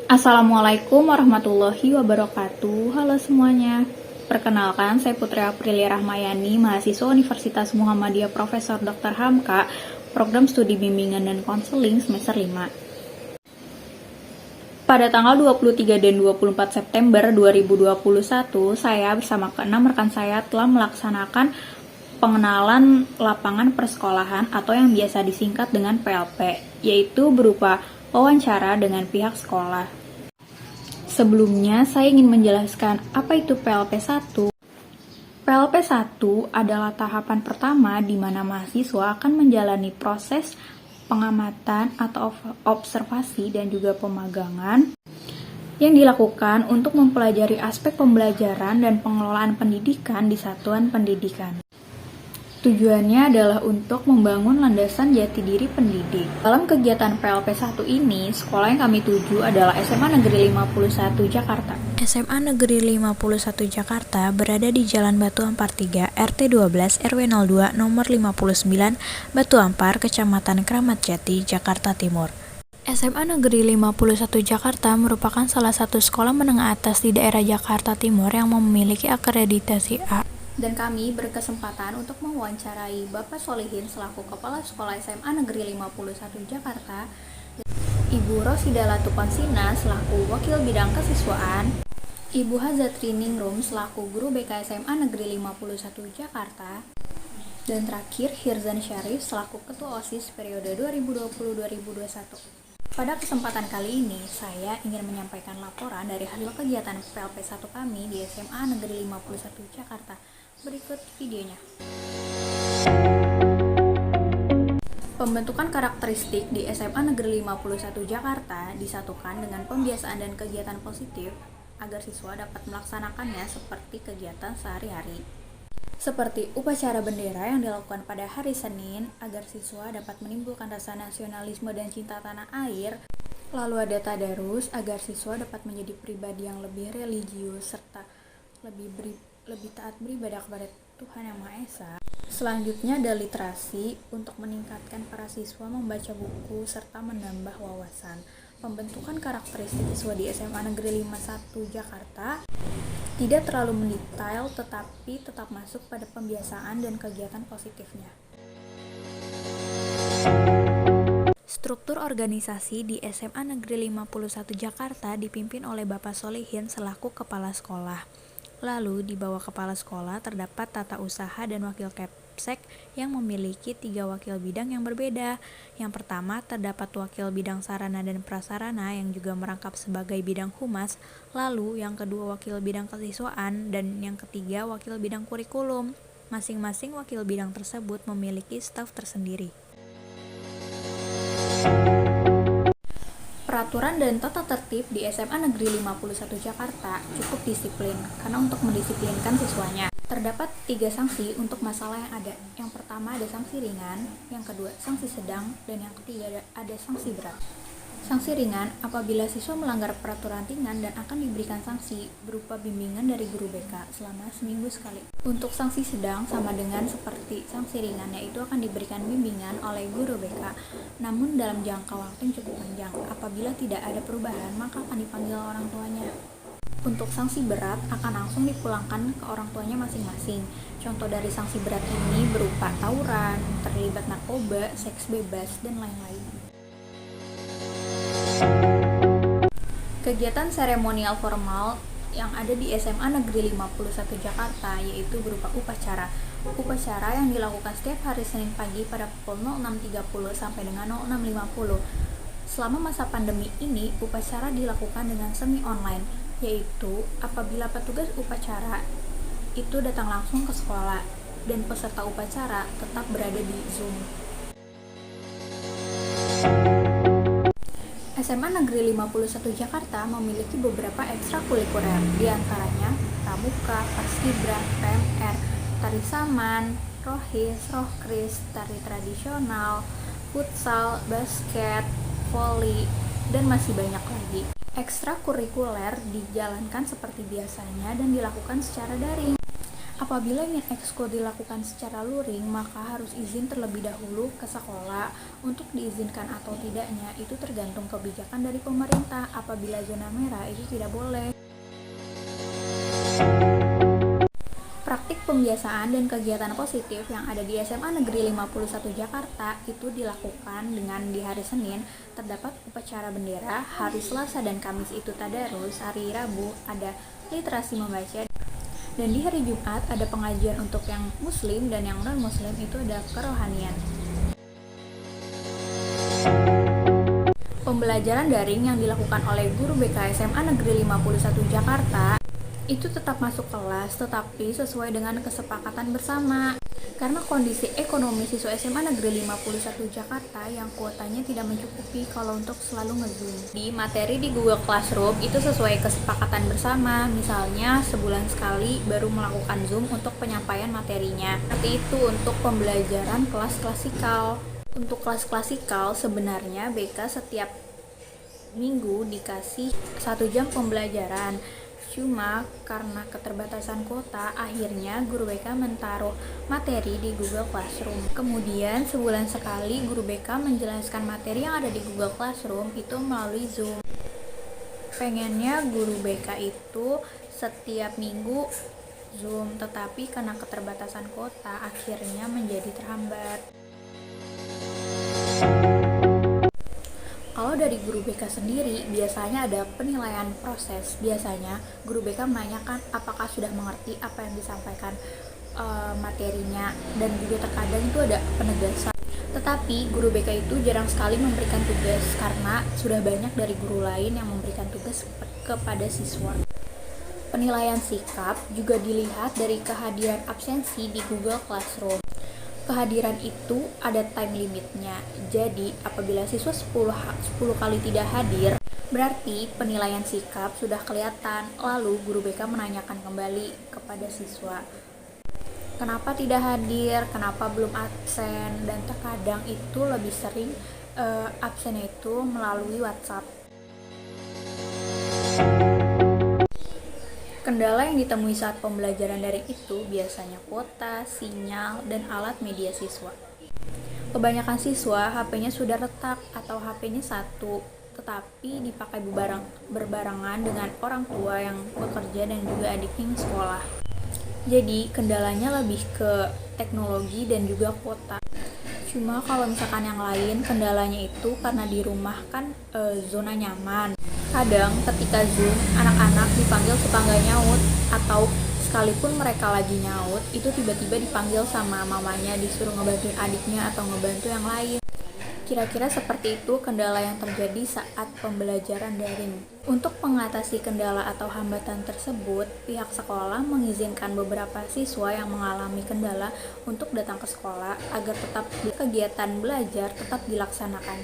Assalamualaikum warahmatullahi wabarakatuh. Halo semuanya. Perkenalkan, saya Putri Aprilia Rahmayani, mahasiswa Universitas Muhammadiyah Profesor Dr. Hamka, Program Studi Bimbingan dan Konseling semester 5. Pada tanggal 23 dan 24 September 2021, saya bersama ke-6 rekan saya telah melaksanakan pengenalan lapangan persekolahan atau yang biasa disingkat dengan PLP, yaitu berupa wawancara dengan pihak sekolah. Sebelumnya, saya ingin menjelaskan apa itu PLP 1. PLP 1 adalah tahapan pertama di mana mahasiswa akan menjalani proses pengamatan atau observasi dan juga pemagangan yang dilakukan untuk mempelajari aspek pembelajaran dan pengelolaan pendidikan di satuan pendidikan. Tujuannya adalah untuk membangun landasan jati diri pendidik. Dalam kegiatan PLP 1 ini, sekolah yang kami tuju adalah SMA Negeri 51 Jakarta. SMA Negeri 51 Jakarta berada di Jalan Batu Ampar 3, RT 12, RW 02, nomor 59, Batu Ampar, Kecamatan Kramat Jati, Jakarta Timur. SMA Negeri 51 Jakarta merupakan salah satu sekolah menengah atas di daerah Jakarta Timur yang memiliki akreditasi A. Dan kami berkesempatan untuk mewawancarai Bapak Solihin selaku Kepala Sekolah SMA Negeri 51 Jakarta, Ibu Rosida Latuponsina selaku Wakil Bidang Kesiswaan, Ibu Hazatri Ningrum selaku Guru BK SMA Negeri 51 Jakarta, dan terakhir Hirzan Syarif selaku Ketua OSIS periode 2020-2021. Pada kesempatan kali ini, saya ingin menyampaikan laporan dari hasil kegiatan PLP 1 kami di SMA Negeri 51 Jakarta. Berikut videonya. Pembentukan karakteristik di SMA Negeri 51 Jakarta disatukan dengan pembiasaan dan kegiatan positif agar siswa dapat melaksanakannya seperti kegiatan sehari-hari. Seperti upacara bendera yang dilakukan pada hari Senin agar siswa dapat menimbulkan rasa nasionalisme dan cinta tanah air. Lalu ada tadarus agar siswa dapat menjadi pribadi yang lebih religius serta lebih taat beribadah kepada Tuhan Yang Maha Esa. Selanjutnya ada literasi untuk meningkatkan para siswa membaca buku serta menambah wawasan. Pembentukan karakteristik siswa di SMA Negeri 51 Jakarta tidak terlalu mendetail tetapi tetap masuk pada pembiasaan dan kegiatan positifnya. Struktur organisasi di SMA Negeri 51 Jakarta dipimpin oleh Bapak Solihin selaku Kepala Sekolah. Lalu di bawah Kepala Sekolah terdapat Tata Usaha dan Wakil Kepsek yang memiliki 3 wakil bidang yang berbeda. Yang pertama terdapat Wakil Bidang Sarana dan Prasarana yang juga merangkap sebagai bidang humas. Lalu yang kedua Wakil Bidang Kesiswaan dan yang ketiga Wakil Bidang Kurikulum. Masing-masing wakil bidang tersebut memiliki staf tersendiri. Peraturan dan tata tertib di SMA Negeri 51 Jakarta cukup disiplin karena untuk mendisiplinkan siswanya. Terdapat 3 sanksi untuk masalah yang ada. Yang pertama ada sanksi ringan, yang kedua sanksi sedang, dan yang ketiga ada sanksi berat. Sanksi ringan apabila siswa melanggar peraturan ringan dan akan diberikan sanksi berupa bimbingan dari guru BK selama seminggu sekali. Untuk sanksi sedang sama dengan seperti sanksi ringan, yaitu akan diberikan bimbingan oleh guru BK namun dalam jangka waktu yang cukup panjang. Apabila tidak ada perubahan maka akan dipanggil orang tuanya. Untuk sanksi berat akan langsung dipulangkan ke orang tuanya masing-masing. Contoh dari sanksi berat ini berupa tawuran, terlibat narkoba, seks bebas, dan lain-lain. Kegiatan seremonial formal yang ada di SMA Negeri 51 Jakarta yaitu berupa upacara. Upacara yang dilakukan setiap hari Senin pagi pada pukul 06.30 sampai dengan 06.50. Selama masa pandemi ini, upacara dilakukan dengan semi online, yaitu apabila petugas upacara itu datang langsung ke sekolah dan peserta upacara tetap berada di Zoom. SMA Negeri 51 Jakarta memiliki beberapa ekstrakurikuler, di antaranya pramuka, paskibra, PMR, tari saman, rohis, rohkris, tari tradisional, futsal, basket, voli, dan masih banyak lagi. Ekstrakurikuler dijalankan seperti biasanya dan dilakukan secara daring. Apabila ingin ekskul dilakukan secara luring, maka harus izin terlebih dahulu ke sekolah. Untuk diizinkan atau tidaknya itu tergantung kebijakan dari pemerintah. Apabila zona merah itu tidak boleh. Praktik pembiasaan dan kegiatan positif yang ada di SMA Negeri 51 Jakarta itu dilakukan dengan di hari Senin terdapat upacara bendera, hari Selasa dan Kamis itu tadarus, hari Rabu ada literasi membaca, dan di hari Jumat ada pengajian untuk yang muslim dan yang non-muslim itu ada kerohanian. Pembelajaran daring yang dilakukan oleh guru BK SMA Negeri 51 Jakarta itu tetap masuk kelas tetapi sesuai dengan kesepakatan bersama. Karena kondisi ekonomi siswa SMA Negeri 51 Jakarta yang kuotanya tidak mencukupi kalau untuk selalu nge-zoom. Di materi di Google Classroom itu sesuai kesepakatan bersama, misalnya sebulan sekali baru melakukan zoom untuk penyampaian materinya. Seperti itu untuk pembelajaran kelas klasikal. Untuk kelas klasikal sebenarnya BK setiap minggu dikasih 1 jam pembelajaran. Cuma karena keterbatasan kuota, akhirnya guru BK menaruh materi di Google Classroom. Kemudian sebulan sekali guru BK menjelaskan materi yang ada di Google Classroom itu melalui Zoom. Pengennya guru BK itu setiap minggu Zoom, tetapi karena keterbatasan kuota akhirnya menjadi terhambat. Kalau dari guru BK sendiri, biasanya ada penilaian proses. Biasanya guru BK menanyakan apakah sudah mengerti apa yang disampaikan materinya, dan juga terkadang itu ada penegasan. Tetapi guru BK itu jarang sekali memberikan tugas karena sudah banyak dari guru lain yang memberikan tugas kepada siswa. Penilaian sikap juga dilihat dari kehadiran absensi di Google Classroom. Kehadiran itu ada time limitnya. Jadi, apabila siswa 10 kali tidak hadir, berarti penilaian sikap sudah kelihatan. Lalu, guru BK menanyakan kembali kepada siswa, kenapa tidak hadir, kenapa belum absen, dan terkadang itu lebih sering absen itu melalui WhatsApp. Kendala yang ditemui saat pembelajaran daring itu biasanya kuota, sinyal, dan alat media siswa. Kebanyakan siswa HP-nya sudah retak atau HP-nya satu, tetapi dipakai berbarengan dengan orang tua yang bekerja dan juga adiknya yang sekolah. Jadi kendalanya lebih ke teknologi dan juga kuota. Cuma kalau misalkan yang lain kendalanya itu karena di rumah kan zona nyaman. Kadang ketika Zoom, anak-anak dipanggil suka nggak nyaut, atau sekalipun mereka lagi nyaut, itu tiba-tiba dipanggil sama mamanya, disuruh ngebantuin adiknya atau ngebantu yang lain. Kira-kira seperti itu kendala yang terjadi saat pembelajaran daring. Untuk mengatasi kendala atau hambatan tersebut, pihak sekolah mengizinkan beberapa siswa yang mengalami kendala untuk datang ke sekolah agar tetap kegiatan belajar tetap dilaksanakan.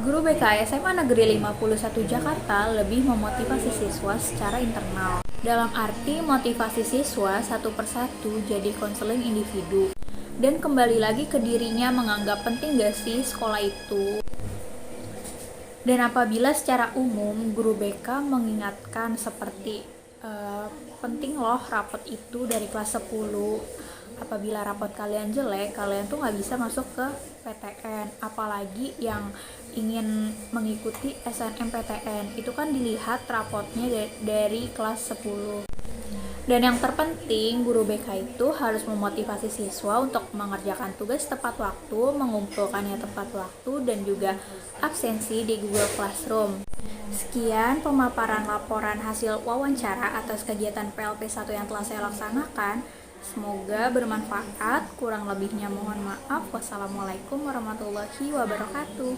Guru BK SMA Negeri 51 Jakarta lebih memotivasi siswa secara internal. Dalam arti motivasi siswa satu persatu jadi konseling individu. Dan kembali lagi ke dirinya menganggap penting gak sih sekolah itu. Dan apabila secara umum guru BK mengingatkan seperti penting loh rapot itu dari kelas 10. Apabila rapot kalian jelek, kalian tuh gak bisa masuk ke PTN. Apalagi yang ingin mengikuti SNMPTN, itu kan dilihat rapotnya dari kelas 10. Dan yang terpenting, guru BK itu harus memotivasi siswa untuk mengerjakan tugas tepat waktu, mengumpulkannya tepat waktu, dan juga absensi di Google Classroom. Sekian pemaparan laporan hasil wawancara atas kegiatan PLP 1 yang telah saya laksanakan. Semoga bermanfaat, kurang lebihnya mohon maaf. Wassalamualaikum warahmatullahi wabarakatuh.